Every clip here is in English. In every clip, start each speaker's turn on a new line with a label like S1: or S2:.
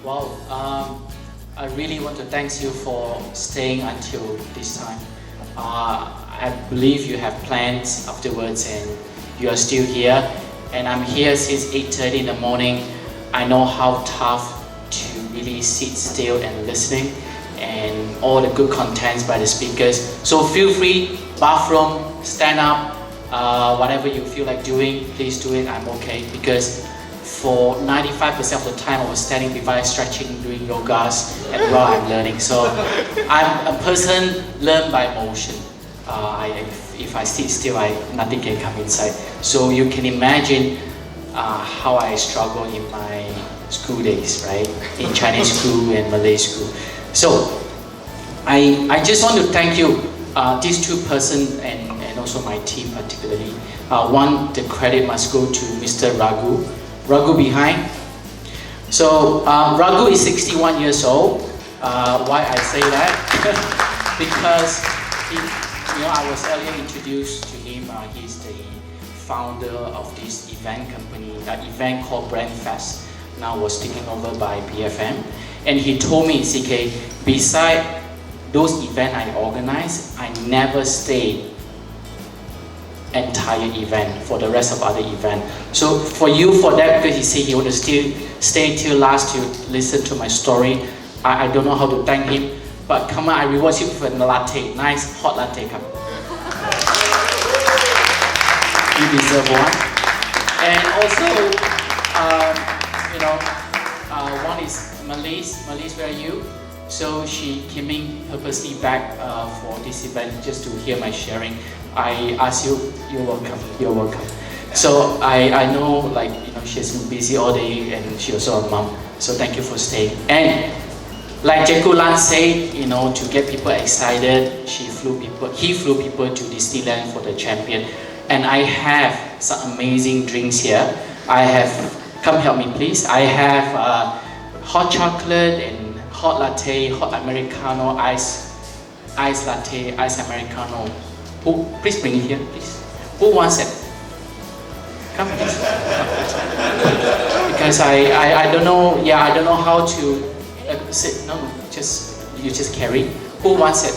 S1: Wow, I really want to thank you for staying until this time. I believe you have plans afterwards and you are still here. And I'm here since 8:30 in the morning. I know how tough to really sit still and listening and all the good contents by the speakers. So feel free, bathroom, stand up, whatever you feel like doing, please do it, I'm okay. Because for 95% of the time I was standing device stretching, doing yogas, and while I'm learning. So I'm a person learn by motion. If I sit still, nothing can come inside. So you can imagine how I struggle in my school days, right? In Chinese school and Malay school. So I just want to thank you, these two persons and also my team particularly. One, the credit must go to Mr. Raghu. Raghu behind. So Raghu is 61 years old. Why I say that? Because I was earlier introduced to him. He's the founder of this event company, that event called Brand Fest. Now was taken over by BFM. And he told me, CK, beside those events I organize, I never stay entire event for the rest of other event. So for you, for that, because he said he want to still stay till last to listen to my story, I don't know how to thank him, but come on, I reward you with a latte, nice hot latte. Come. You deserve one. And also, one is Malise. Malise, where are you? So she came in purposely back for this event just to hear my sharing. I ask you, you're welcome, you're welcome. So I know, she's been busy all day and she also a mom. So thank you for staying. And like Jeku Lan said, to get people excited, he flew people to Disneyland for the champion. And I have some amazing drinks here. I have, come help me please. I have hot chocolate and hot latte, hot Americano, ice latte, ice Americano. Please bring it here, please. Who wants it? Come please. Because I don't know, I don't know how to sit. No, you just carry. Who wants it?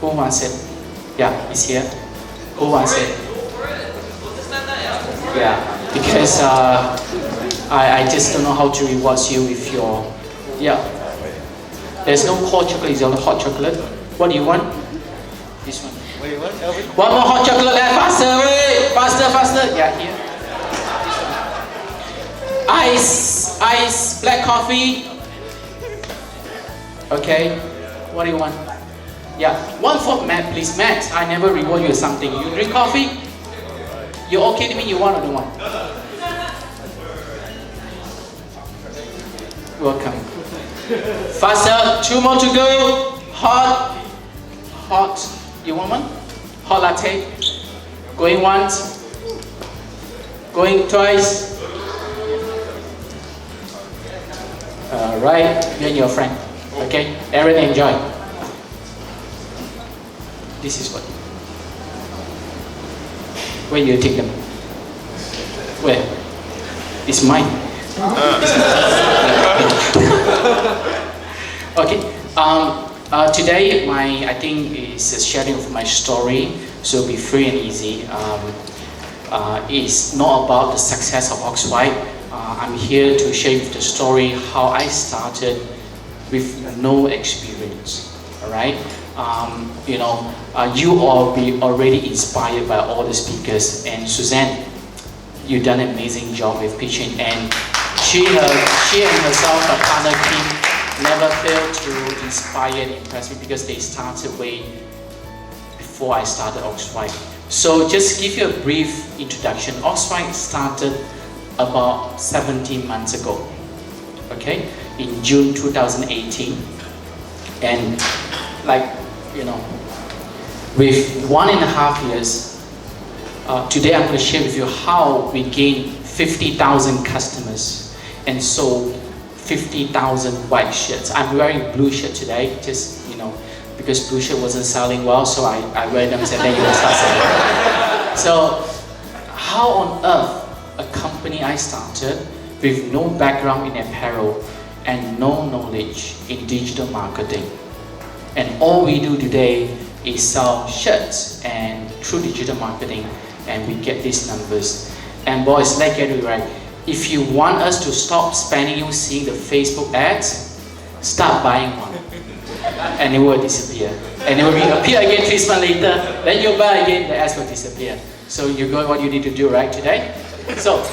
S1: Who wants it? Yeah, it's here. Who wants it? Yeah, because I just don't know how to reward you with your, There's no cold chocolate, it's only hot chocolate. What do you want? This one. What do you want? One more hot chocolate left. Faster, wait. Faster. Yeah, here. Ice, black coffee. Okay. What do you want? Yeah. One for Matt, please. Matt, I never reward you with something. You drink coffee? You okay to me? You want or don't want? Welcome. Faster. 2 more to go. Hot. You want one? Hot latte. Going once. Going twice. Alright, you and your friend. Okay? Everyone enjoy. This is what. Where do you take them? Where? It's mine. Okay. Today, I think is a sharing of my story, so be free and easy. It's not about the success of Oxwhite. I'm here to share the story how I started with no experience. All right, you all be already inspired by all the speakers, and Suzanne, you've done an amazing job with pitching, and she and herself, her partner Kim, never failed to inspire and impress me because they started way before I started Oxwhite. So just give you a brief introduction. Oxwhite started about 17 months ago, okay, in June 2018. And with 1.5 years, today I'm going to share with you how we gained 50,000 customers and sold 50,000 white shirts. I'm wearing blue shirt today, just because blue shirt wasn't selling well, so I wear them and then you will start selling. So how on earth a company I started with no background in apparel and no knowledge in digital marketing. And all we do today is sell shirts and through digital marketing, and we get these numbers. And boys, let's get it right. If you want us to stop spamming you seeing the Facebook ads, start buying one. And it will disappear. And it will reappear again 3 months later. Then you buy again, the ads will disappear. So you got what you need to do right today. So,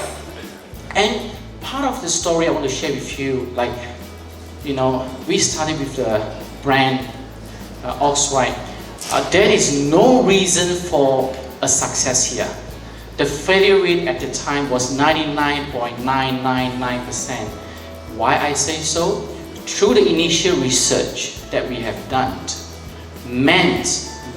S1: and part of the story I want to share with you, like, you know, we started with the brand Oxwhite. There is no reason for a success here. The failure rate at the time was 99.999%. Why I say so? Through the initial research that we have done, men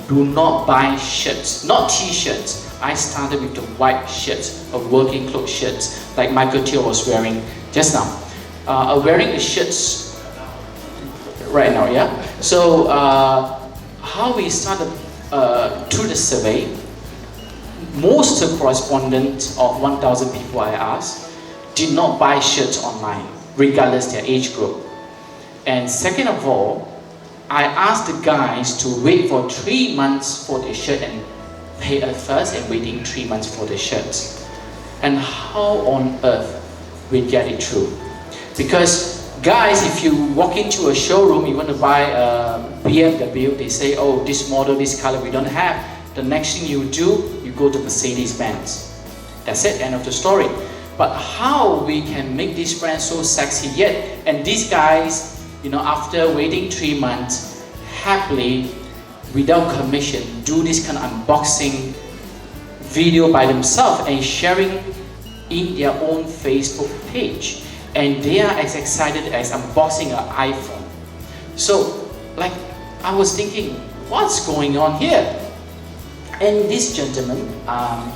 S1: do not buy shirts, not t-shirts. I started with the white shirts, a working clothes shirts, like Michael Thiel was wearing just now. Wearing the shirts right now, yeah? So, how we started through the survey, most correspondents of 1,000 people I asked did not buy shirts online, regardless their age group. And second of all, I asked the guys to wait for 3 months for the shirt and pay at first and waiting 3 months for the shirts. And how on earth we get it through? Because guys, if you walk into a showroom, you want to buy a BMW, they say, oh, this model, this color we don't have. The next thing you do, you go to Mercedes-Benz. That's it, end of the story. But how we can make this brand so sexy yet, and these guys, you know, after waiting 3 months, happily, without commission, do this kind of unboxing video by themselves and sharing in their own Facebook page. And they are as excited as unboxing an iPhone. So, like, I was thinking, what's going on here? And this gentleman,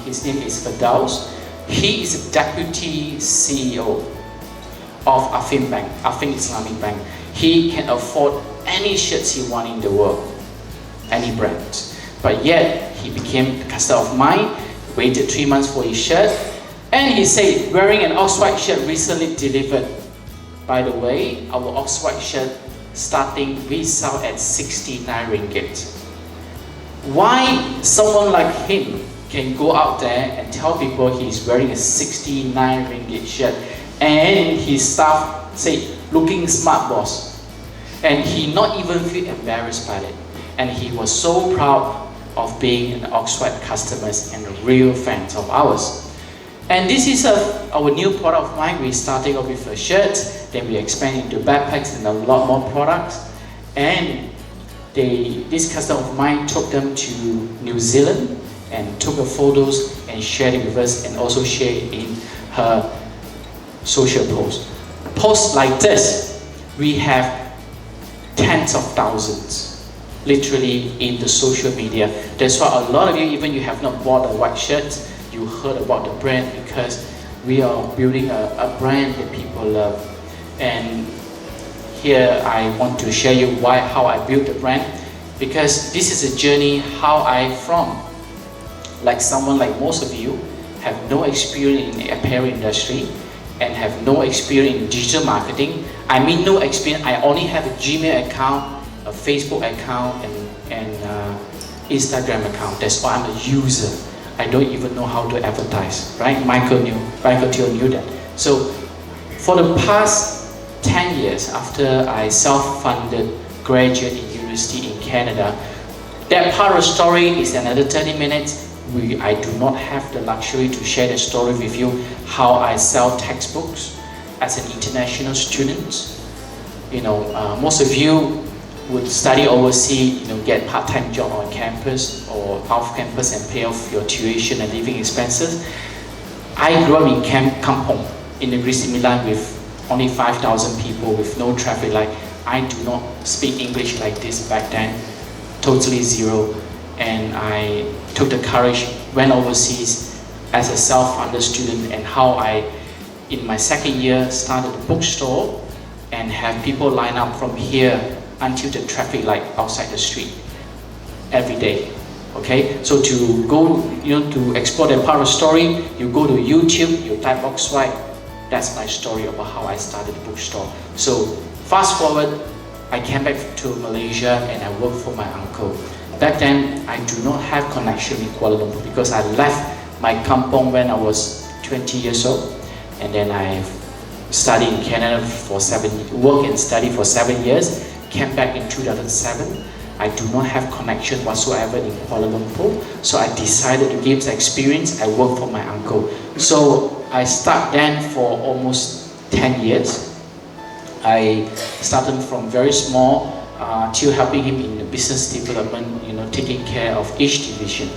S1: his name is Firdaus. He is a deputy CEO of Affin Bank, Affin Islamic Bank. He can afford any shirts he wants in the world, any brand. But yet, he became a customer of mine, waited 3 months for his shirt, and he said, wearing an Oxwhite shirt recently delivered. By the way, our Oxwhite shirt starting, we sell at 69 ringgit. Why someone like him can go out there and tell people he's wearing a 69 ringgit shirt and his staff say, looking smart boss. And he not even feel embarrassed by it. And he was so proud of being an Oxwhite customers and a real fans of ours. And this is our new product of mine. We started off with a shirt, then we expanded into backpacks and a lot more products. And this customer of mine took them to New Zealand and took the photos and shared it with us, and also shared it in her social posts. Posts like this, we have tens of thousands, literally in the social media. That's why a lot of you, even you have not bought a white shirt, you heard about the brand, because we are building a brand that people love. And here I want to share you how I built the brand, because this is a journey how I from, like someone like most of you, have no experience in the apparel industry and have no experience in digital marketing. I mean no experience, I only have a Gmail account, a Facebook account, and Instagram account. That's why I'm a user. I don't even know how to advertise, right? Michael Thiel knew that. So for the past 10 years, after I self-funded graduate in university in Canada, that part of the story is another 30 minutes. I do not have the luxury to share the story with you, how I sell textbooks as an international student. You know, most of you would study overseas, you know, get part-time job on campus or off campus and pay off your tuition and living expenses. I grew up in Kampong, in the Greece Milan, with only 5,000 people, with no traffic light. I do not speak English like this back then, totally zero. And I took the courage, went overseas as a self-funded student, and how I, in my second year, started a bookstore and have people line up from here until the traffic light outside the street every day. Okay, so to go, you know, to explore that part of the story, you go to YouTube, you type Oxwhite, That's my story about how I started the bookstore. So fast forward, I came back to Malaysia and I worked for my uncle. Back then, I do not have connection in Kuala Lumpur because I left my kampong when I was 20 years old, and then I studied in Canada for work and study for 7 years. Came back in 2007. I do not have connection whatsoever in Kuala Lumpur, so I decided to give the experience. I work for my uncle. So I start then for almost 10 years. I started from very small to helping him in the business development, taking care of each division.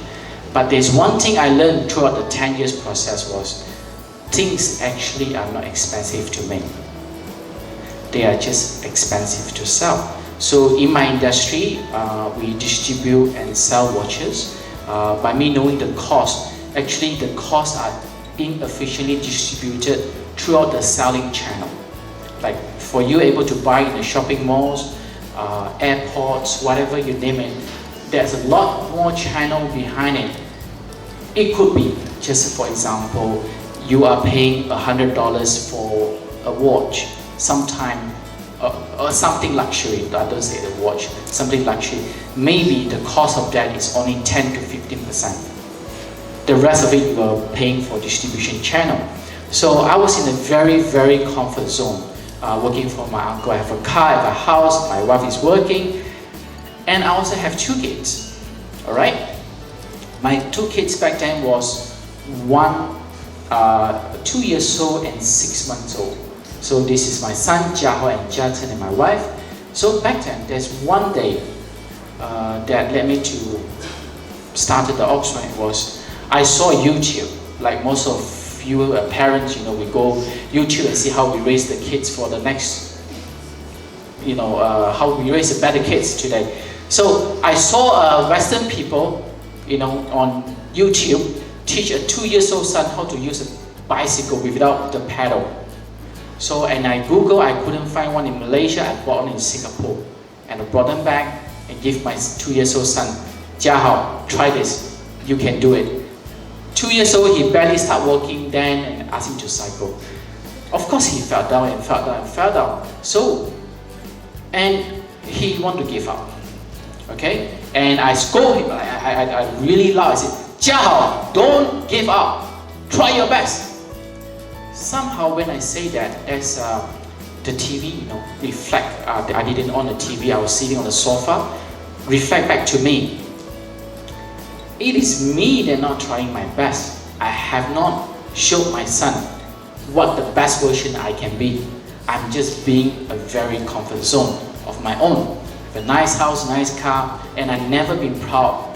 S1: But there's one thing I learned throughout the 10 years process was things actually are not expensive to make. They are just expensive to sell. So in my industry, we distribute and sell watches. By me knowing the cost, actually the costs are inefficiently distributed throughout the selling channel. Like for you able to buy in the shopping malls, airports, whatever you name it, there's a lot more channel behind it. It could be, just for example, you are paying $100 for a watch, sometime or something luxury. I don't say the watch, something luxury. Maybe the cost of that is only 10 to 15%. The rest of it you are paying for distribution channel. So I was in a very, very comfort zone, working for my uncle. I have a car, I have a house, my wife is working, and I also have 2 kids. All right, my 2 kids back then was 2 years old and 6 months old. So this is my son Jiahao and Jiachen and my wife. So back then, there's one day that led me to started the Oxwhite was I saw YouTube. Like most of you parents, we go YouTube and see how we raise the kids for the next, how we raise the better kids today. So I saw Western people, on YouTube teach a 2-year-old son how to use a bicycle without the pedal. So, and I Googled, I couldn't find one in Malaysia, I bought one in Singapore. And I brought them back and give my 2-year-old son, Jiahao, try this, you can do it. 2 years old, he barely started walking then and asked him to cycle. Of course, he fell down and fell down and fell down. So, and he wanted to give up, okay? And I scold him, I really loud, I said, Jiahao, don't give up, try your best. Somehow when I say that, as the TV, reflect, I didn't on the TV, I was sitting on the sofa, reflect back to me. It is me that not trying my best. I have not showed my son what the best version I can be. I'm just being a very comfort zone of my own. I have a nice house, nice car, and I've never been proud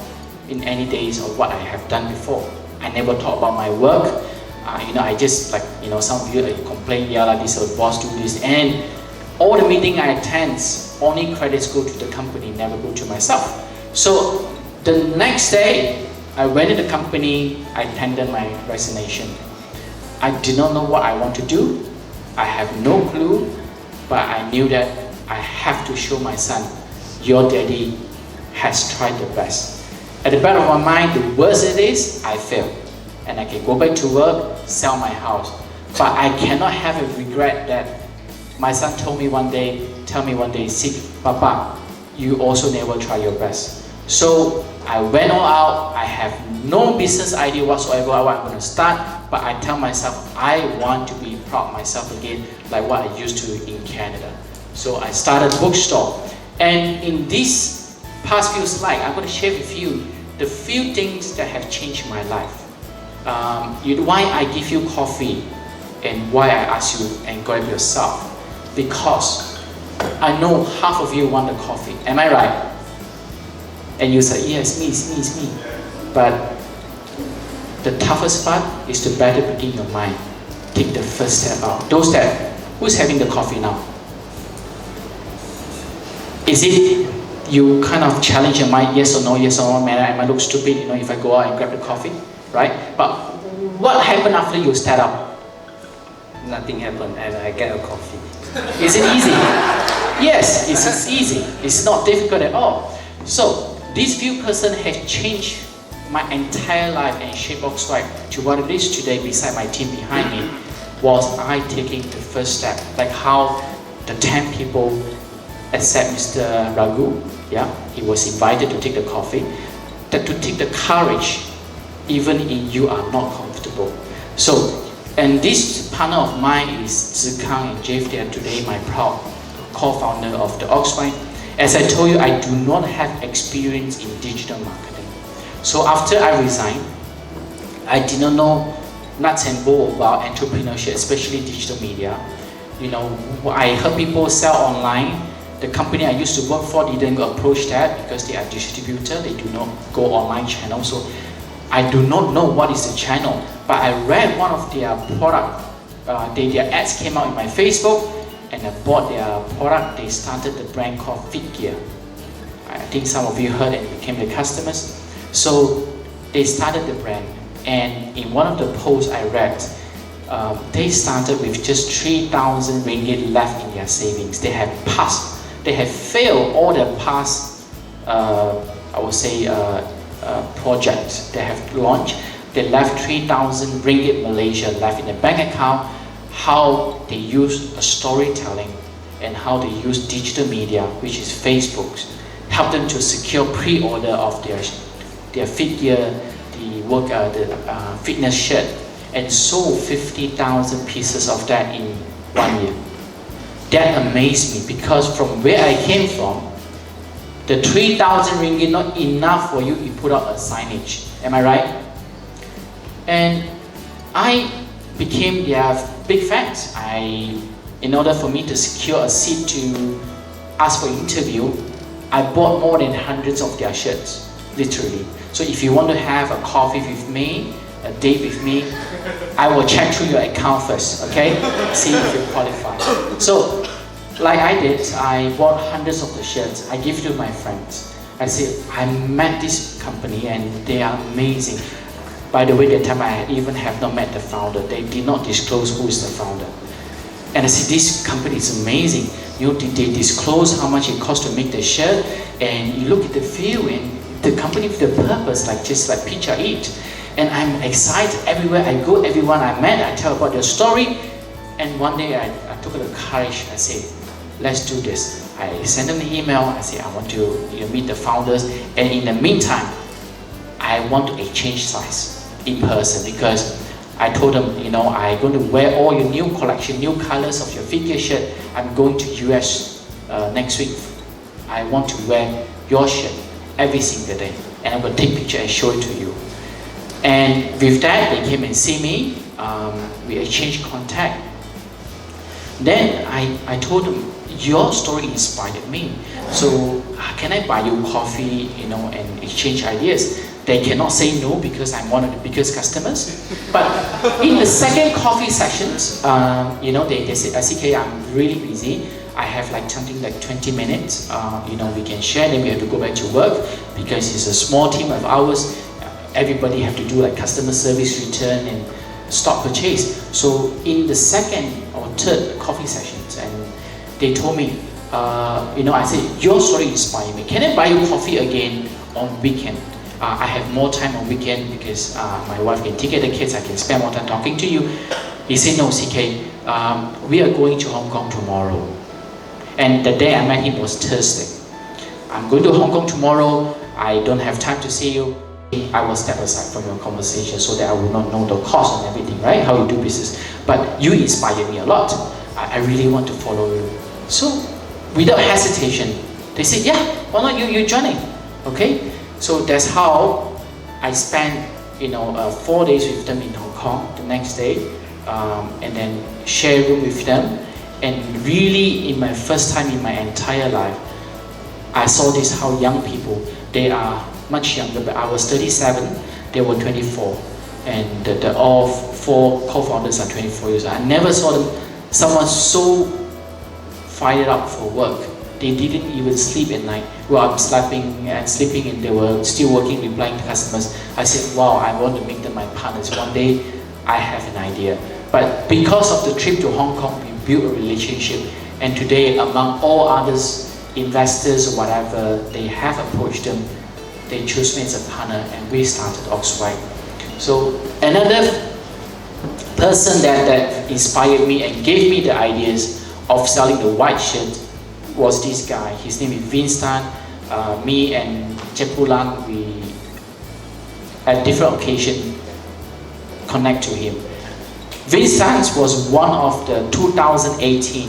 S1: in any days of what I have done before. I never talk about my work. I just some of you complain, this boss do this, and all the meeting I attend, only credits go to the company, never go to myself. So the next day, I went to the company, I tendered my resignation. I did not know what I want to do. I have no clue, but I knew that I have to show my son, your daddy has tried the best. At the back of my mind, the worst it is, I failed. And I can go back to work, sell my house. But I cannot have a regret that my son tell me one day, see, Papa, you also never try your best. So I went all out, I have no business idea whatsoever what I'm going to start, but I tell myself, I want to be proud of myself again, like what I used to in Canada. So I started a bookstore. And in this past few slides, I'm going to share with you the few things that have changed my life. Why I give you coffee and why I ask you and grab yourself. Because I know half of you want the coffee. Am I right? And you say, yes, it's me. But the toughest part is to better begin your mind. Take the first step out. Those that, who's having the coffee now? Is it you kind of challenge your mind, yes or no, man, I might look stupid, if I go out and grab the coffee, right? But what happened after you stand up?
S2: Nothing happened and I get a coffee.
S1: Is it easy? Yes, it's easy. It's not difficult at all. So, this few person has changed my entire life and shaped Oxwhite to what it is today beside my team behind me. was I taking the first step, like how the 10 people except Mr. Raghu, yeah, he was invited to take the coffee, that to take the courage, even if you are not comfortable. So, and this partner of mine is CK and Jeff. They are today my proud co-founder of the Oxwhite. As I told you, I do not have experience in digital marketing. So after I resigned, I did not know nuts and bolts about entrepreneurship, especially digital media. You know, I heard people sell online. The company I used to work for didn't approach that because they are distributor. They do not go online channel. So I do not know what is the channel. But I read one of their product. Their ads came out in my Facebook, and I bought their product. They started the brand called Physique. I think some of you heard and became the customers. So they started the brand, and in one of the posts I read, they started with just 3,000 ringgit left in their savings. They have failed all their past, I would say, projects they have launched. They left 3,000 ringgit Malaysia left in the bank account. How they use storytelling and how they use digital media, which is Facebook, help them to secure pre-order of their figure, the fitness shirt, and sold 50,000 pieces of that in 1 year. That amazed me because from where I came from, the 3,000 ringgit not enough for you put out a signage. Am I right? And I became their big fans. In order for me to secure a seat to ask for interview, I bought more than hundreds of their shirts, literally. So if you want to have a coffee with me, a date with me, I will check through your account first, okay? See if you qualify. So, like I did, I bought hundreds of the shirts. I give to my friends. I said, I met this company and they are amazing. By the way, that time I even have not met the founder. They did not disclose who is the founder. And I said, this company is amazing. You know, they disclose how much it costs to make the shirt, and you look at the view and the company with the purpose, like just like Pizza Eat. And I'm excited everywhere I go, everyone I met, I tell about their story. And one day I took the courage, I said, let's do this. I sent them an email, I said, I want to meet the founders. And in the meantime, I want to exchange size in person because I told them, I'm going to wear all your new collection, new colors of your figure shirt. I'm going to US next week. I want to wear your shirt every single day. And I'm going to take picture and show it to you. And with that, they came and see me. We exchanged contact. Then I told them, your story inspired me. So can I buy you coffee, and exchange ideas? They cannot say no because I'm one of the biggest customers. But in the second coffee sessions, they said, CK, I'm really busy. I have something like 20 minutes. We can share, then we have to go back to work because it's a small team of ours. Everybody have to do customer service return and stock purchase. So in the second or third coffee sessions, and they told me, I said, your story inspired me. Can I buy you coffee again on weekend? I have more time on weekend because my wife can take care of the kids. I can spend more time talking to you. He said, no, CK, we are going to Hong Kong tomorrow. And the day I met him was Thursday. I'm going to Hong Kong tomorrow. I don't have time to see you. I will step aside from your conversation so that I will not know the cost and everything, right? How you do business. But you inspired me a lot. I really want to follow you. So, without hesitation, they said, yeah, why not you joining? Okay? So that's how I spent, 4 days with them in Hong Kong the next day, and then share room with them. And really, in my first time in my entire life, I saw this how young people, they are much younger, but I was 37, they were 24, and all four co-founders are 24 years old. I never saw someone so fired up for work. They didn't even sleep at night. Well, I'm sleeping and they were still working, replying to customers. I said, wow, I want to make them my partners. One day, I have an idea. But because of the trip to Hong Kong, we built a relationship. And today, among all others, investors or whatever, they have approached them. They chose me as a partner, and we started Oxwhite. So another person that inspired me and gave me the ideas of selling the white shirt was this guy. His name is Vince Tan. Me and Jepulang, we at different occasions connect to him. Vince Tan was one of the 2018,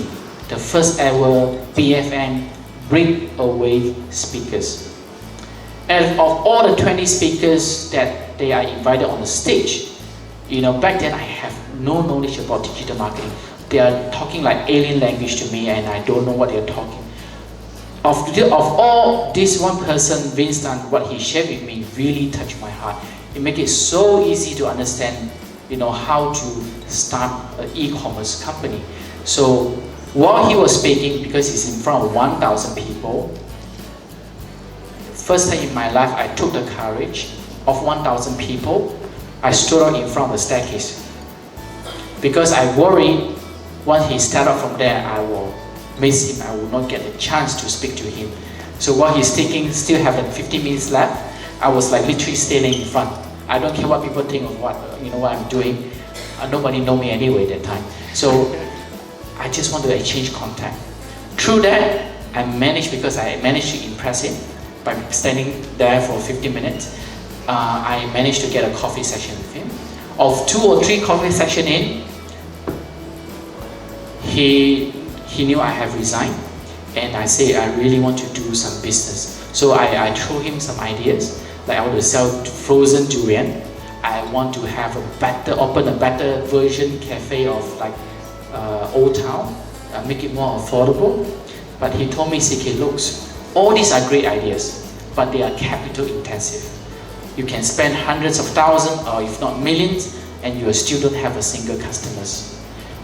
S1: the first ever BFN breakaway speakers. And of all the 20 speakers that they are invited on the stage, back then I have no knowledge about digital marketing. They are talking like alien language to me and I don't know what they are talking. Of all this one person, Vince Tan, what he shared with me really touched my heart. It makes it so easy to understand, how to start an e-commerce company. So while he was speaking, because he's in front of 1,000 people, first time in my life I took the courage of 1,000 people. I stood up in front of the staircase because I worried once he started up from there, I will miss him. I will not get a chance to speak to him. So while he's taking, still have like 50 minutes left, I was like literally standing in front. I don't care what people think of what I'm doing. Nobody know me anyway that time. So I just want to exchange contact. Through that, I managed to impress him by standing there for 50 minutes. I managed to get a coffee session with him. Of 2 or 3 coffee sessions in, he knew I have resigned, and I said I really want to do some business. So I threw him some ideas, like I want to sell frozen durian. I want to have open a better version cafe of like Old Town, make it more affordable. But he told me, CK, looks, all these are great ideas, but they are capital intensive. You can spend hundreds of thousands, or if not millions, and you still don't have a single customers.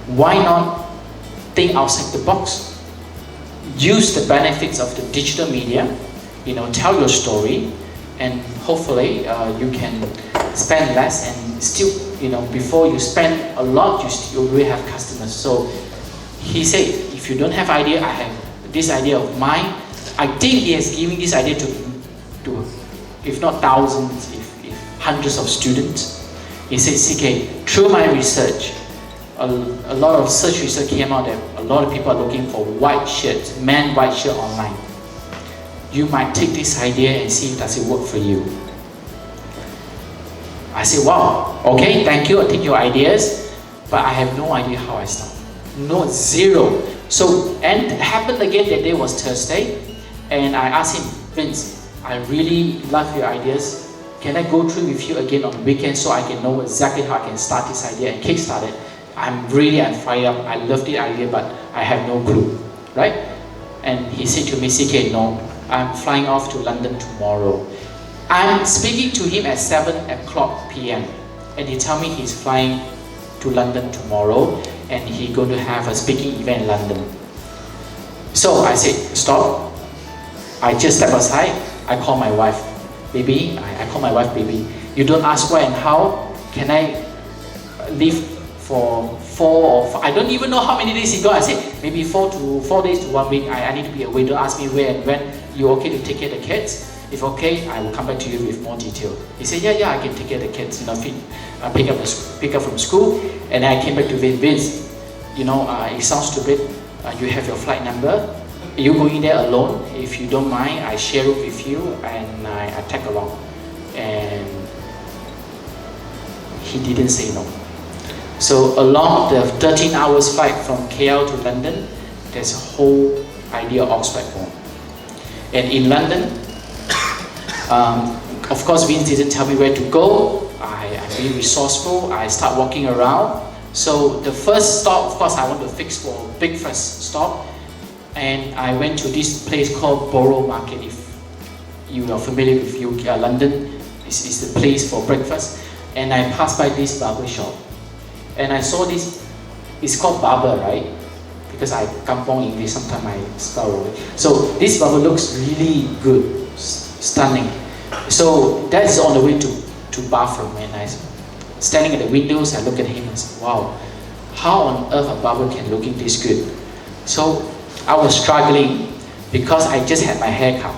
S1: Why not think outside the box? Use the benefits of the digital media, tell your story, and hopefully you can spend less and still, before you spend a lot, you will have customers. So he said, if you don't have idea, I have this idea of mine. I think he has given this idea to if not thousands, if hundreds of students. He said, CK, through my research, a lot of search research came out that a lot of people are looking for white shirts, men white shirt online. You might take this idea and see if does it work for you. I said, wow, okay, thank you, I'll take your ideas, but I have no idea how I start. No, zero. So, and it happened again, that day was Thursday, and I asked him, Vince, I really love your ideas. Can I go through with you again on the weekend so I can know exactly how I can start this idea and kickstart it? I'm fired up. I love the idea, but I have no clue, right? And he said to me, CK, no, I'm flying off to London tomorrow. I'm speaking to him at 7 o'clock p.m. and he told me he's flying to London tomorrow and he's going to have a speaking event in London. So I said, stop. I just step aside. I call my wife, baby. I call my wife, baby. You don't ask why and how. Can I leave for 4 or 5? I don't even know how many days he got. I said, maybe 4 days to 1 week. I need to be away. Don't ask me where and when. You okay to take care of the kids? If okay, I will come back to you with more detail. He said, yeah, I can take care of the kids. Pick up from school. And I came back to Vince. It sounds stupid. You have your flight number. You going there alone? If you don't mind, I share it with you and I tag along. And he didn't say no. So along the 13 hours flight from KL to London, there's a whole idea of Oxwhite born. And in London, of course, Vince didn't tell me where to go. I'm being resourceful. I start walking around. So the first stop, of course, I want to fix for a big first stop. And I went to this place called Borough Market. If you are familiar with London, it's the place for breakfast. And I passed by this barber shop. And I saw this, it's called barber, right? Because I kampong English, sometimes I spell it. So this barber looks really good, stunning. So that is on the way to bathroom, and I standing at the windows, I look at him and say, wow, how on earth a barber can looking this good? So I was struggling because I just had my hair cut.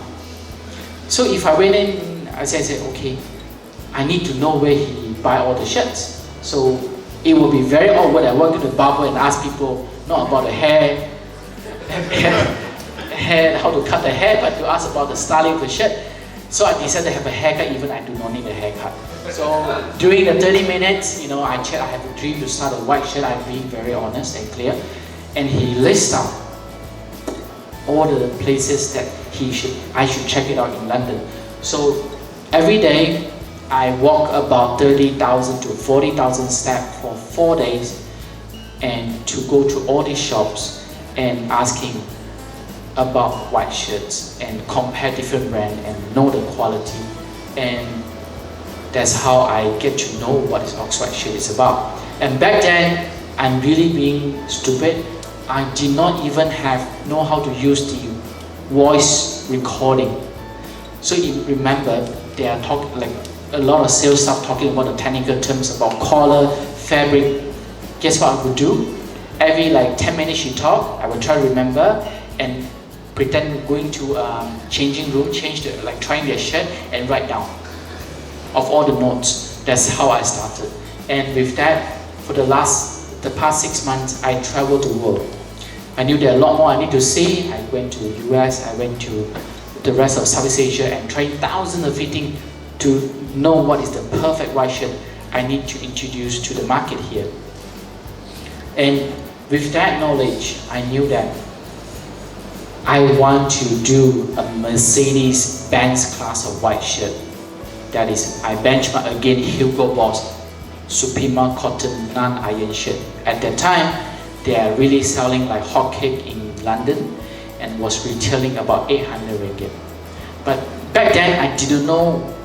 S1: So if I went in, I said, okay, I need to know where he buy all the shirts. So it will be very awkward. I walk to the barber and ask people not about the hair, how to cut the hair, but to ask about the styling of the shirt. So I decided to have a haircut even I do not need a haircut. So during the 30 minutes, I checked, I have a dream to start a white shirt. I'm being very honest and clear. And he lists out all the places that I should check it out in London. So every day I walk about 30,000 to 40,000 steps for 4 days, and to go to all these shops and asking about white shirts and compare different brands and know the quality. And that's how I get to know what this Oxwhite shirt is about. And back then, I'm really being stupid. I did not even know how to use the voice recording. So you remember, they are talking like a lot of sales staff talking about the technical terms about collar, fabric. Guess what I would do? Every 10 minutes she talk, I would try to remember and pretend going to changing room, trying their shirt and write down of all the notes. That's how I started. And with that, for the past 6 months, I traveled the world. I knew there are a lot more I need to see. I went to US, I went to the rest of Southeast Asia and tried thousands of fitting to know what is the perfect white shirt I need to introduce to the market here. And with that knowledge, I knew that I want to do a Mercedes-Benz class of white shirt. That is, I benchmark again Hugo Boss Supima cotton non-iron shirt. At that time, they are really selling like hotcake in London and was retailing about 800 ringgit. But back then, I didn't know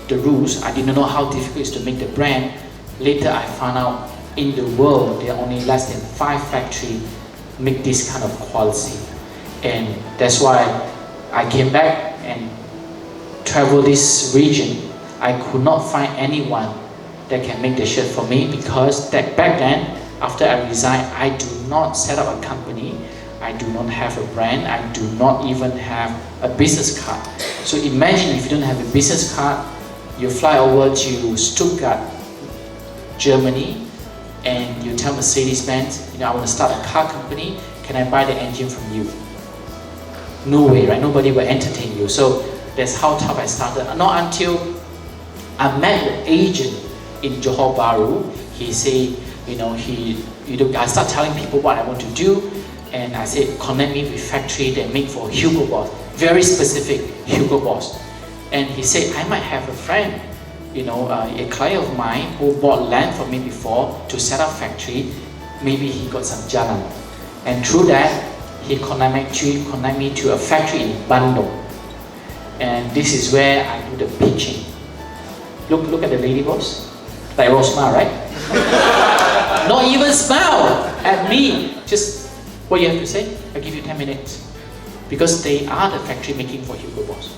S1: the rules. I didn't know how difficult it is to make the brand. Later, I found out in the world, there are only less than 5 factories make this kind of quality. And that's why I came back and traveled this region. I could not find anyone that can make the shirt for me, because back then, after I resigned, I do not set up a company. I do not have a brand. I do not even have a business card. So imagine if you don't have a business card, you fly over to Stuttgart, Germany, and you tell Mercedes-Benz, I want to start a car company. Can I buy the engine from you? No way, right? Nobody will entertain you. So that's how tough I started. Not until I met an agent in Johor Bahru. He said, I start telling people what I want to do, and I said, connect me with factory that make for Hugo Boss, very specific Hugo Boss. And he said, I might have a friend, a client of mine who bought land from me before to set up factory. Maybe he got some jalan. And through that, he connect me to a factory in Bandung. And this is where I do the pitching. Look at the lady boss. Like Rosma, right? Not even smile at me. Just what you have to say. I'll give you 10 minutes. Because they are the factory making for Hugo Boss.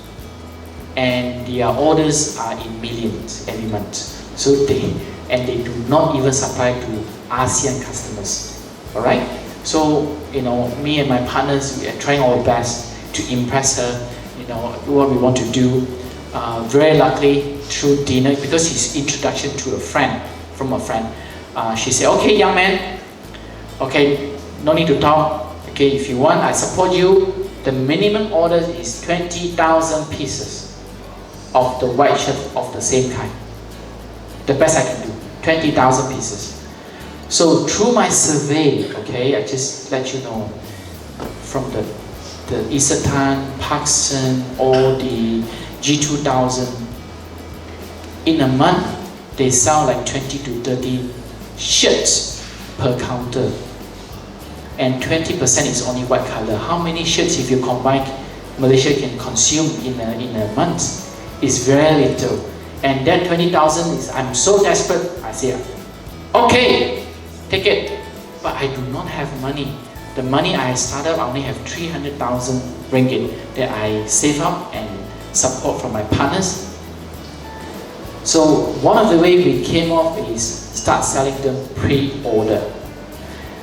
S1: And their orders are in millions every month. So they do not even supply to ASEAN customers. Alright? So, me and my partners, we are trying our best to impress her, what we want to do. Very luckily, through dinner, because his introduction to from a friend, she said, okay, young man, okay, no need to talk. Okay, if you want, I support you. The minimum order is 20,000 pieces of the white shirt of the same kind. The best I can do, 20,000 pieces. So through my survey, okay, I just let you know, from the Isetan, Parkson, all the G2000, in a month, they sell like 20 to 30 shirts per counter. And 20% is only white color. How many shirts, if you combine, Malaysia can consume in a month? It's very little. And that 20,000 is, I'm so desperate, I say, okay, take it. But I do not have money. The money I started, I only have 300,000 ringgit that I save up and support from my partners. So one of the ways we came off is start selling them pre-order.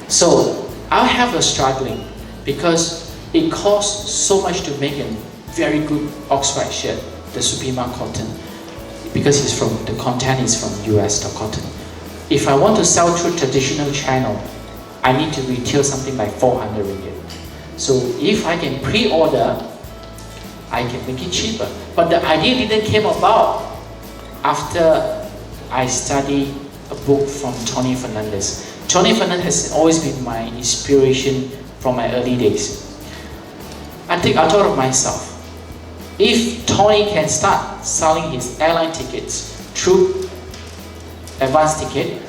S1: So I have a struggling because it costs so much to make a very good Oxwhite shirt, the Supima cotton, because the content is from US, the cotton. If I want to sell through traditional channel, I need to retail something like 400 ringgit. So if I can pre-order, I can make it cheaper. But the idea didn't came about after I studied a book from Tony Fernandez. Tony Fernandez has always been my inspiration from my early days. I thought of myself, if Tony can start selling his airline tickets through advance ticket,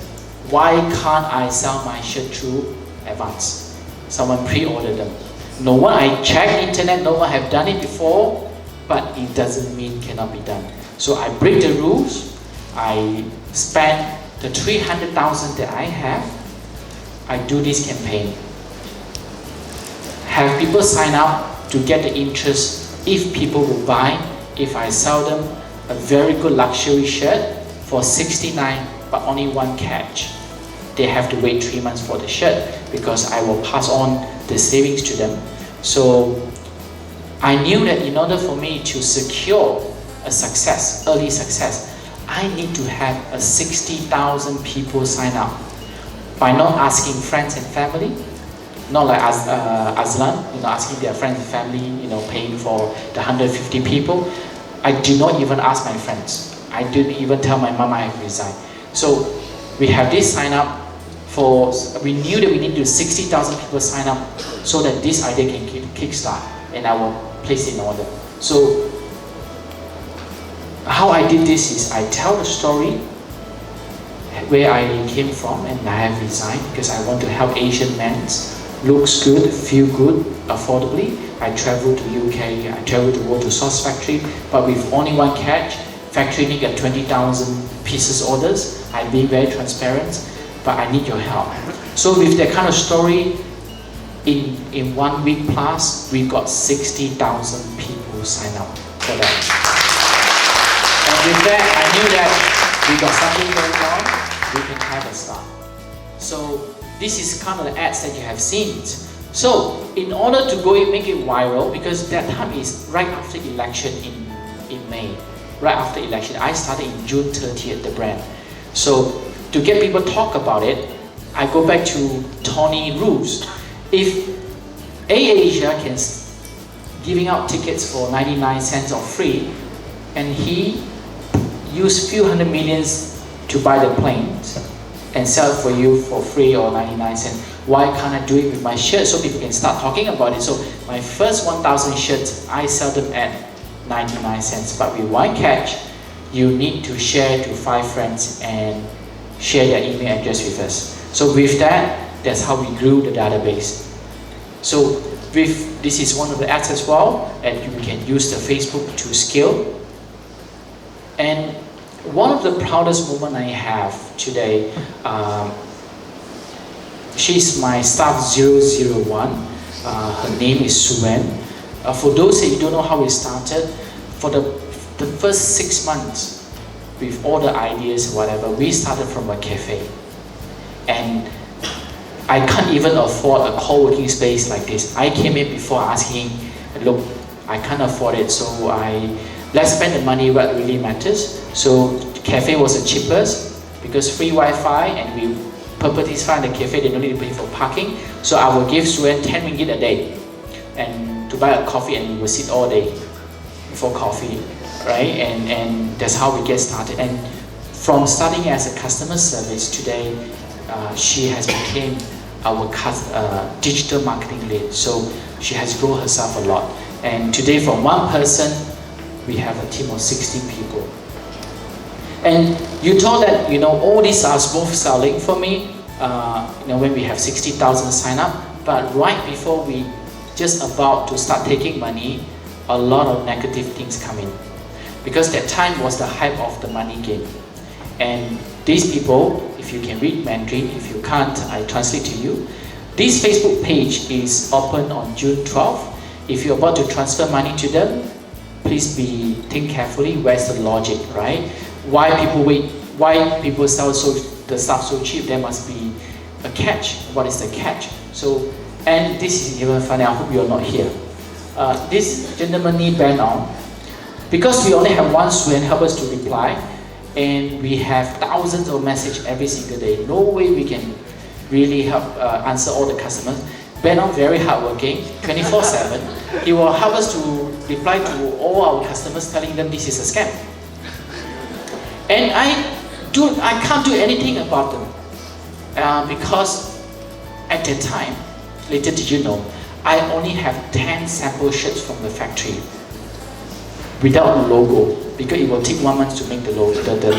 S1: why can't I sell my shirt through advance? Someone pre-ordered them. No one, I checked internet, no one have done it before, but it doesn't mean cannot be done. So I break the rules, I spend the 300,000 that I have, I do this campaign. Have people sign up to get the interest if people will buy, if I sell them a very good luxury shirt for 69, but only one catch. They have to wait 3 months for the shirt because I will pass on the savings to them. So I knew that in order for me to secure a success, early success, I need to have a 60,000 people sign up by not asking friends and family, not like Azlan, asking their friends and family, paying for the 150 people. I do not even ask my friends. I didn't even tell my mom I have resigned. So we have this sign up we knew that we need to 60,000 people sign up so that this idea can kickstart, and I will place it in order. So how I did this is I tell the story where I came from and I have resigned because I want to help Asian men looks good, feel good, affordably. I travel to UK, I travel to go to sauce factory, but with only one catch. Factory need a 20,000 pieces orders. I'm being very transparent, but I need your help. So with that kind of story, in 1 week plus, we got 60,000 people sign up for that. And with that, I knew that we got something going on, we can have a start. So this is kind of the ads that you have seen. So in order to make it viral, because that time is right after election in May, right after election, I started in June 30th, the brand. So to get people talk about it, I go back to Tony rules. If AirAsia can giving out tickets for 99 cents or free, and he used few hundred millions to buy the planes and sell it for you for free or 99 cents, why can't I do it with my shirt so people can start talking about it? So my first 1,000 shirts, I sell them at 99 cents, but with one catch, you need to share to 5 friends and share their email address with us. So with that, that's how we grew the database. So this is one of the ads as well, and you can use the Facebook to scale. And one of the proudest moments I have today, she's my staff 001. Her name is Suwen. For those that you don't know how we started, for the first 6 months, with all the ideas, whatever, we started from a cafe. And I can't even afford a co-working space like this. I came in before asking, look, I can't afford it, so let's spend the money what really matters. So cafe was the cheapest because free Wi-Fi, and we purposely find the cafe, they don't need to pay for parking. So I will give Suen 10 ringgit a day and to buy a coffee, and we will sit all day for coffee, right? And that's how we get started. And from starting as a customer service, today she has become our digital marketing lead. So she has grown herself a lot. And today, from one person, we have a team of 60 people. And you told that all these are smooth selling for me. When we have 60,000 sign up, but right before we just about to start taking money, a lot of negative things come in, because that time was the hype of the money game. And these people, if you can read Mandarin, if you can't, I translate to you. This Facebook page is open on June 12th. If you're about to transfer money to them, please think carefully. Where's the logic, right? Why people wait? Why people sell the stuff so cheap? There must be a catch. What is the catch? So, and this is even funny. I hope you're not here. This gentleman need band on, because we only have one student help us to reply. and we have thousands of messages every single day. No way we can really help answer all the customers. Benon very hardworking, 24/7. He will help us to reply to all our customers, telling them this is a scam. And I can't do anything about them because at that time, later did you know, I only have 10 sample shirts from the factory without logo, because it will take 1 month to make the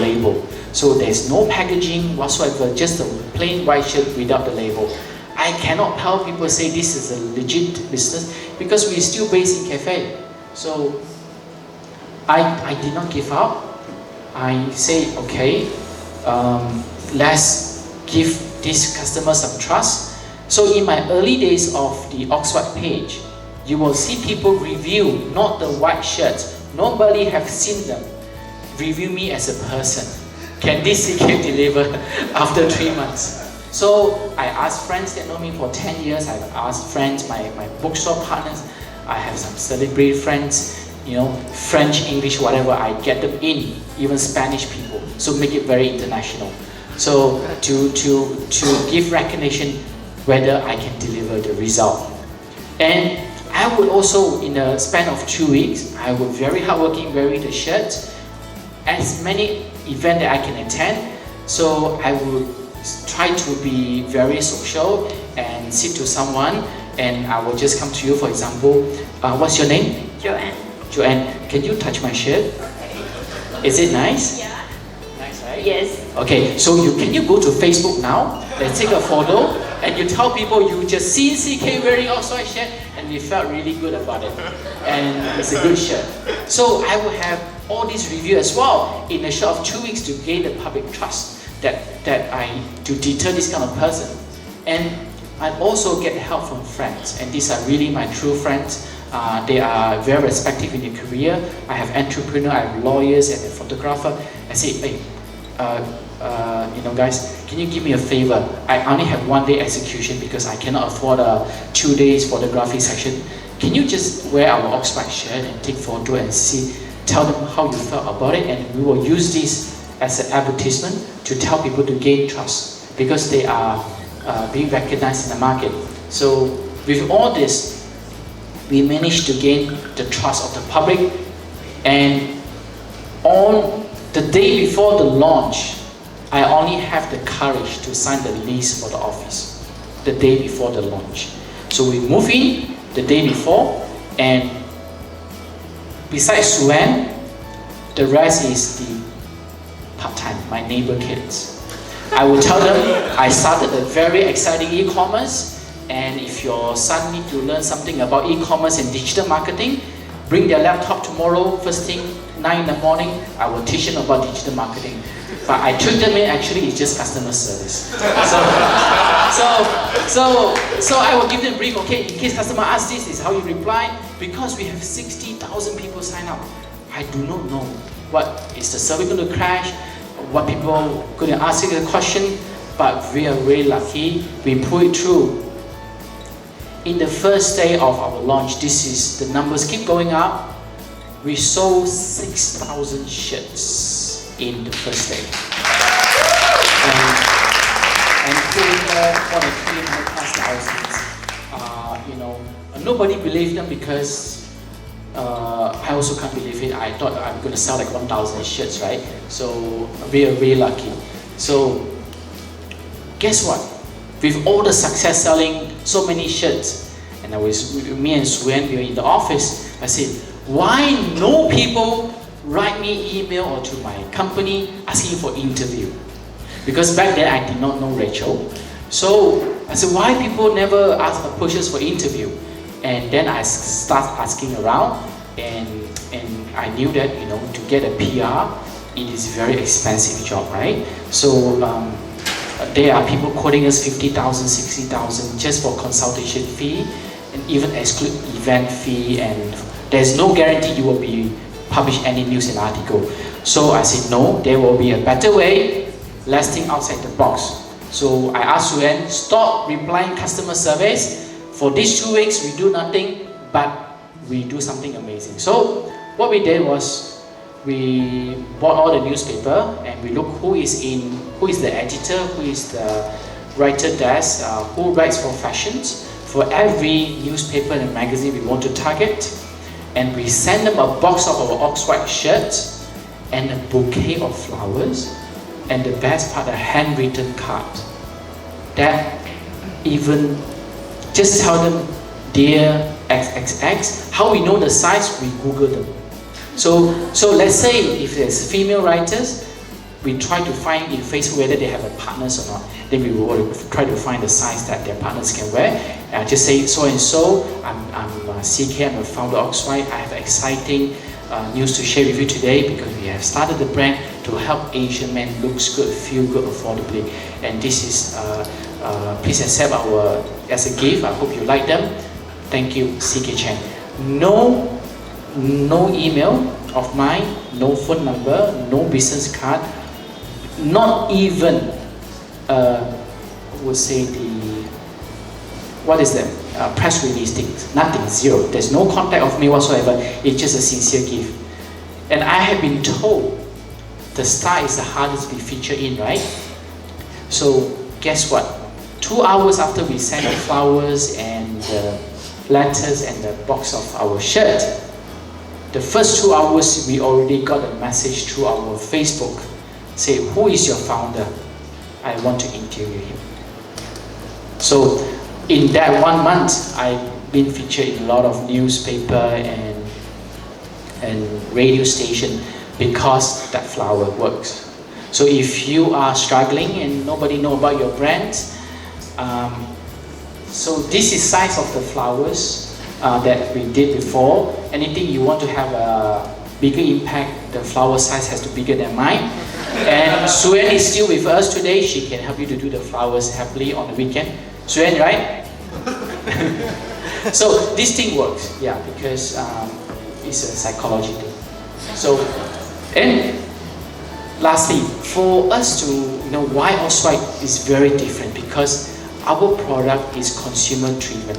S1: label. So there's no packaging whatsoever, just a plain white shirt without the label. I cannot help people say this is a legit business because we're still based in cafe. So I did not give up. I say, okay, let's give these customers some trust. So in my early days of the Oxwhite page, you will see people review, not the white shirts. Nobody have seen them. Review me as a person. Can this CK deliver after 3 months? So I asked friends that know me for 10 years. I've asked friends, my bookstore partners. I have some celebrity friends, you know, French, English, whatever. I get them in, even Spanish people. So make it very international. So to give recognition whether I can deliver the result. And I would also, in a span of 2 weeks, I would very hardworking, wearing the shirt, as many events that I can attend. So I would try to be very social and sit to someone, and I will just come to you. For example, what's your name?
S3: Joanne.
S1: Joanne, can you touch my shirt? Is it nice?
S3: Yeah.
S1: Nice, right?
S3: Yes.
S1: Okay, so can you go to Facebook now? Let's take a photo, and you tell people you just see CK wearing Oxwhite shirt, and we felt really good about it. And it's a good shirt. So I will have all these reviews as well in a short of 2 weeks to gain the public trust to deter this kind of person. And I also get help from friends, and these are really my true friends. They are very respected in their career. I have entrepreneurs, I have lawyers, and a photographer. I say, hey, you know, guys, can you give me a favor? I only have 1 day execution because I cannot afford 2 days photography session. Can you just wear our Oxwhite shirt and take photo and tell them how you felt about it, and we will use this as an advertisement to tell people to gain trust because they are being recognized in the market. So with all this, we managed to gain the trust of the public, and on the day before the launch, I only have the courage to sign the lease for the office the day before the launch. So we move in the day before, and besides Suen, the rest is the part-time, my neighbor kids. I will tell them I started a very exciting e-commerce, and if your son needs to learn something about e-commerce and digital marketing, bring their laptop tomorrow, first thing, 9 in the morning, I will teach them about digital marketing. But I tricked them in, actually it's just customer service. So I will give them a brief, okay, in case customer asks this is how you reply, because we have 60,000 people sign up. I do not know what is the service going to crash, what people going to ask you a question, but we are really lucky, we pull it through. In the first day of our launch, the numbers keep going up. We sold 6,000 shirts in the first day. And pulling more than 300 plus thousands. You know, nobody believed them because I also can't believe it. I thought I'm going to sell like 1,000 shirts, right? So we are really lucky. So guess what? With all the success selling so many shirts, and me and Suen, we were in the office, I said, why no people write me email or to my company asking for interview? Because back then I did not know Rachel. So I said, why people never approach us for interview? And then I start asking around, and I knew that, you know, to get a PR, it is a very expensive job, right? So there are people quoting us 50,000, 60,000 just for consultation fee, and even exclude event fee, and there's no guarantee you will be published any news and article. So I said, no, there will be a better way. Let's think outside the box. So I asked Suen, stop replying customer surveys. For these 2 weeks, we do nothing, but we do something amazing. So what we did was, we bought all the newspaper and we look who is the editor, who is the writer desk, who writes for fashions. For every newspaper and magazine we want to target, and we send them a box of our Oxwhite shirts and a bouquet of flowers, and the best part, a handwritten card that even just tell them dear XXX. How we know the size? We Google them. So let's say if there's female writers, we try to find in Facebook whether they have a partners or not. Then we will try to find the size that their partners can wear. Just say so and so. I'm CK. I'm a founder of Oxwhite. I have exciting news to share with you today because we have started the brand to help Asian men looks good, feel good, affordably. And this is please accept our as a gift. I hope you like them. Thank you, CK Changr. No email of mine, no phone number, no business card, not even would say what is that press release things, nothing, zero. There's no contact of me whatsoever. It's just a sincere gift. And I have been told the star is the hardest to be featured in, right? So guess what? 2 hours after we sent the flowers and the letters and the box of our shirt, the first 2 hours we already got a message through our Facebook. Say, who is your founder? I want to interview him. So in that 1 month, I've been featured in a lot of newspaper and radio station because that flower works. So if you are struggling and nobody know about your brand, so this is size of the flowers that we did before. Anything you want to have a bigger impact, the flower size has to be bigger than mine. And Suen is still with us today. She can help you to do the flowers happily on the weekend. Suen, right? So this thing works, yeah, because it's a psychology thing. So, and lastly, for us to know why Oxwhite is very different, because our product is consumer driven.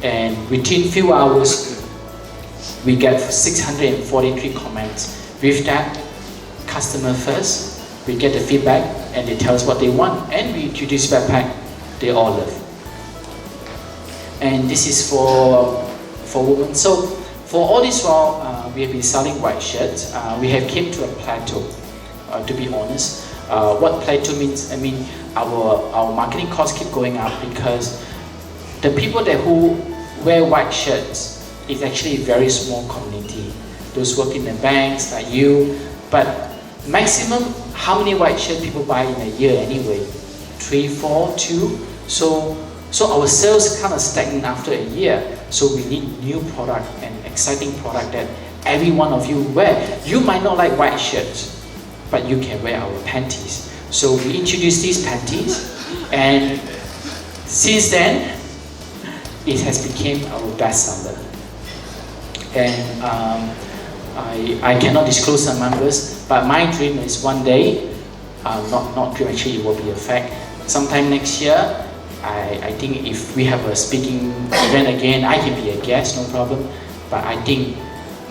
S1: And within few hours, we get 643 comments. With that, customer first, we get the feedback and they tell us what they want, and we introduce backpack they all love. And this is for women. So for all this while, we have been selling white shirts. We have came to a plateau, to be honest. What plateau means, I mean, our marketing costs keep going up because the people who wear white shirts is actually a very small community. Those work in the banks like you, but maximum, how many white shirt people buy in a year anyway? 3, 4, 2. So our sales kind of stagnant after a year. So we need new product and exciting product that every one of you wear. You might not like white shirts, but you can wear our panties. So we introduced these panties, and since then, it has become our best seller. And I cannot disclose the numbers, but my dream is one day, not dream, actually it will be a fact. Sometime next year, I think if we have a speaking event again, I can be a guest, no problem. But I think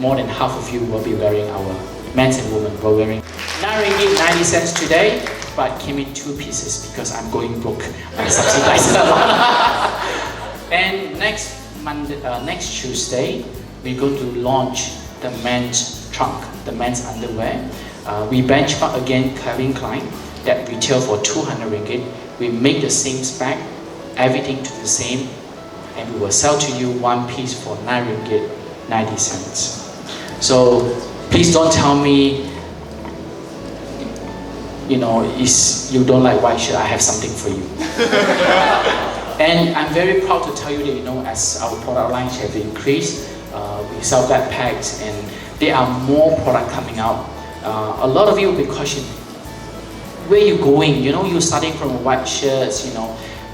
S1: more than half of you will be wearing our men's and women will wearing 9 ringgit 90 cents today, but came in 2 pieces because I'm going broke. I subsidize it a lot. And next Tuesday, we're going to launch the men's trunk, the men's underwear. We benchmark again Calvin Klein that retail for 200 ringgit. We make the same spec, everything to the same, and we will sell to you 1 piece for 9 ringgit 90 cents. So please don't tell me, you don't like white shirt. I have something for you. And I'm very proud to tell you that as our product lines have increased, we sell backpacks and there are more product coming out. A lot of you will be questioning, where are you going? You're starting from white shirts,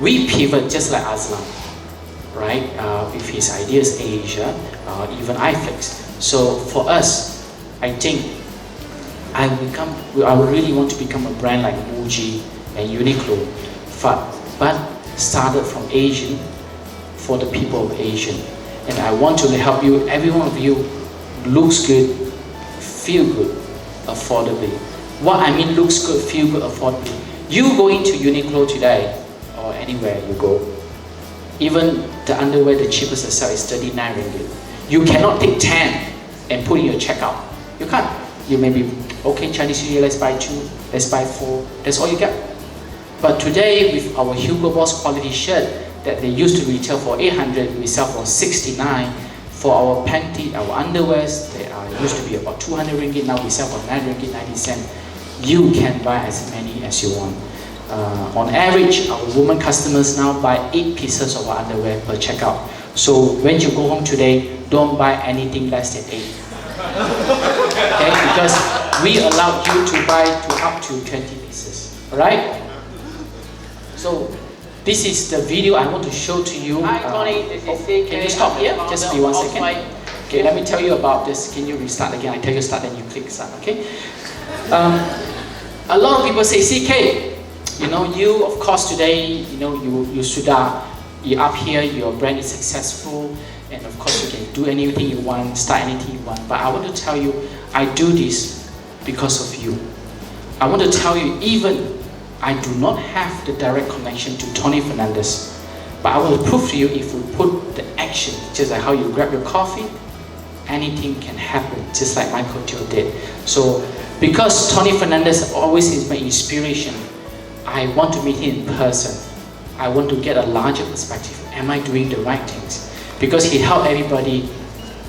S1: We pivot just like Aslam, right? With his ideas Asia, even iFlix. So for us, I think I really want to become a brand like Muji and Uniqlo, but started from Asian for the people of Asian. And I want to help you, every one of you looks good, feel good, affordably. What I mean looks good, feel good, affordably. You go into Uniqlo today, or anywhere you go, even the underwear, the cheapest they sell is 39 ringgit. You cannot take 10 and put in your checkout. You can't. You may be, okay, Chinese New Year, let's buy 2, let's buy 4, that's all you get. But today, with our Hugo Boss quality shirt that they used to retail for 800, we sell for 69. For our panty, our underwears, they used to be about 200 ringgit, now we sell for 9 ringgit 90 cents. You can buy as many as you want. On average, our women customers now buy 8 pieces of our underwear per checkout. So when you go home today, don't buy anything less than 8. Okay? Because we allow you to buy to up to 20 pieces. Alright? So this is the video I want to show to you.
S3: Hi Tony, this is CK.
S1: Can you stop here? Just be 1 second.
S3: Oxwhite.
S1: Okay, let me tell you about this. Can you restart again? I tell you start, then you click start, okay? A lot of people say, CK, you of course today, you should you're up here, your brand is successful, and of course you can do anything you want, start anything you want. But I want to tell you, I do this because of you. I want to tell you, even I do not have the direct connection to Tony Fernandez, but I will prove to you if you put the action, just like how you grab your coffee, anything can happen, just like Michael Teo did. So, because Tony Fernandez always is my inspiration, I want to meet him in person. I want to get a larger perspective. Am I doing the right things? Because he helped everybody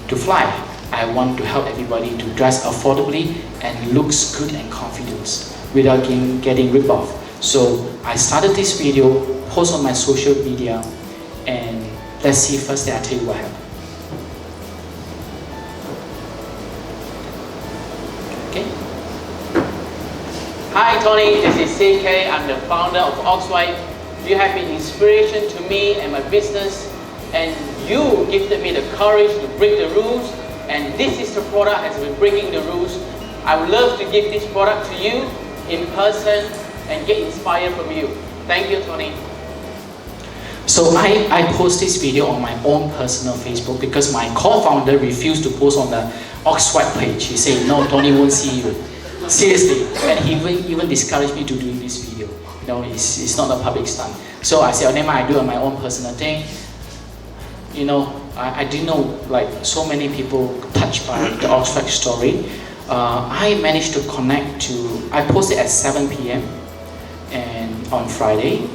S1: to fly. I want to help everybody to dress affordably and looks good and confident without getting ripped off. So I started this video, post on my social media, and let's see first that I tell you what happened. Okay.
S3: Hi Tony, this is CK. I'm the founder of Oxwhite. You have been inspiration to me and my business, and you gifted me the courage to break the rules, and this is the product has been breaking the rules. I would love to give this product to you in person and get inspired from you. Thank you, Tony.
S1: So I post this video on my own personal Facebook because my co-founder refused to post on the Oxwhite page. He said, no, Tony won't see you. Seriously. And he even discouraged me to do this video. It's not a public stunt. So I said, oh, never mind, I do on my own personal thing. I didn't know, like, so many people touched by the Oxwhite story. I managed to connect to, I posted at 7 p.m. and on Friday.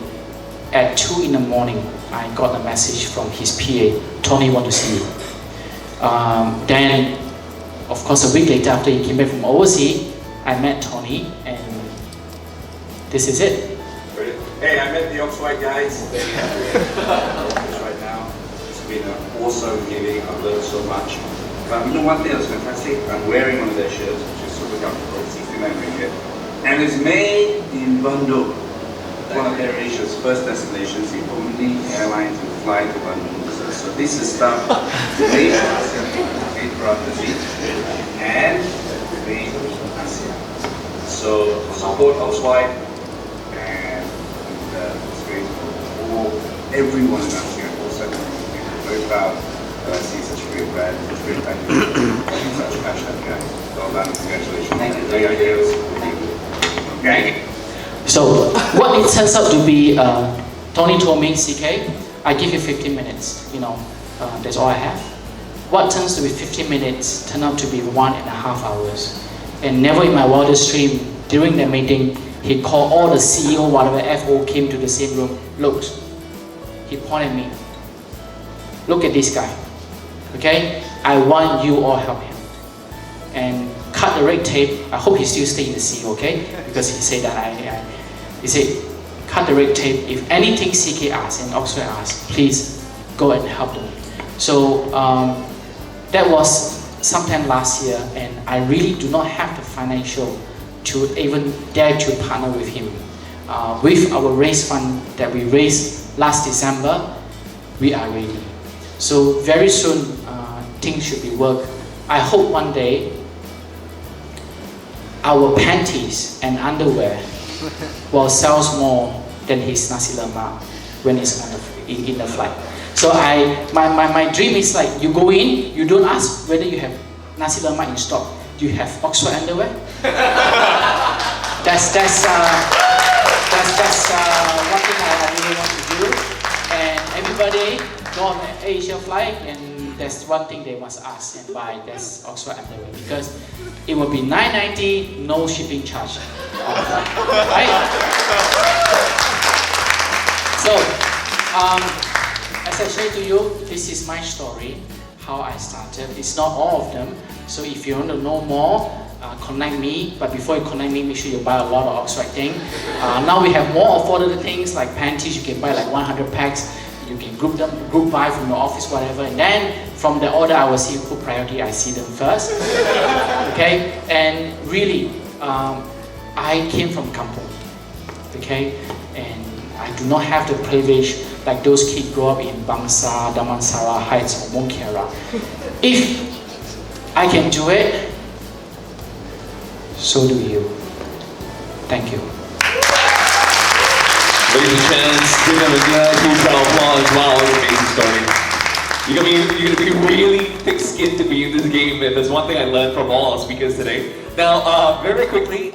S1: At 2 in the morning, I got a message from his PA, Tony want to see you. Then, of course, a week later after he came back from overseas, I met Tony, and this is it.
S4: Hey, I met the Oxwhite guys. Right now, it's been an awesome meeting. I've learned so much. But one thing that's fantastic, I'm wearing one of their shirts, which is super comfortable, 69 ringgit. And it's made in Bandung, one of AirAsia's first destinations, the only airline to fly to Bandung. So this is stuff made for our Physique and made in Asia. So support Oxwhite, and it's great for everyone in Asia. Also, I'm very proud that I see such a great brand, such great packaging, such passion, guys. Well done, congratulations. Thank you. Great ideas. Okay.
S1: So what it turns out to be, Tony told me, CK, I give you 15 minutes, that's all I have. What turns to be 15 minutes turned out to be 1.5 hours. And never in my wildest dream, during the meeting, he called all the CEO, whatever FO came to the same room. Look, he pointed at me. Look at this guy, okay? I want you all help him. And cut the red tape. I hope he still stays in the CEO, okay? Because he said that he said, cut the red tape. If anything CK asks and Oxford asks, please go and help them. So that was sometime last year, and I really do not have the financial to even dare to partner with him. With our raise fund that we raised last December, we are ready. So very soon, things should be worked. I hope one day our panties and underwear will sell more than his nasi lemak when it's in the flight. So my dream is like, you go in, you don't ask whether you have nasi lemak in stock. Do you have Oxford underwear? That's one thing I really want to do. And everybody go on an Asia flight, and that's one thing they must ask and buy. That's Oxford underwear, because it will be $9.90, no shipping charge. Right? So, as I shared to you, this is my story, how I started. It's not all of them. So if you want to know more, connect me. But before you connect me, make sure you buy a lot of Oxwhite thing. Now we have more affordable things like panties. You can buy like 100 packs. You can group buy from your office, whatever. And then from the order, I will see who priority. I see them first. Okay. And really, I came from kampung. Okay. And I do not have the privilege like those kids grow up in Bangsar, Damansara Heights, or Mongkera. If I can do it, so do you. Thank you.
S5: Ladies and gents, give them a good huge round of applause. Wow, what an amazing story. You're gonna be really thick-skinned to be in this game, and that's one thing I learned from all our speakers today. Now, very quickly,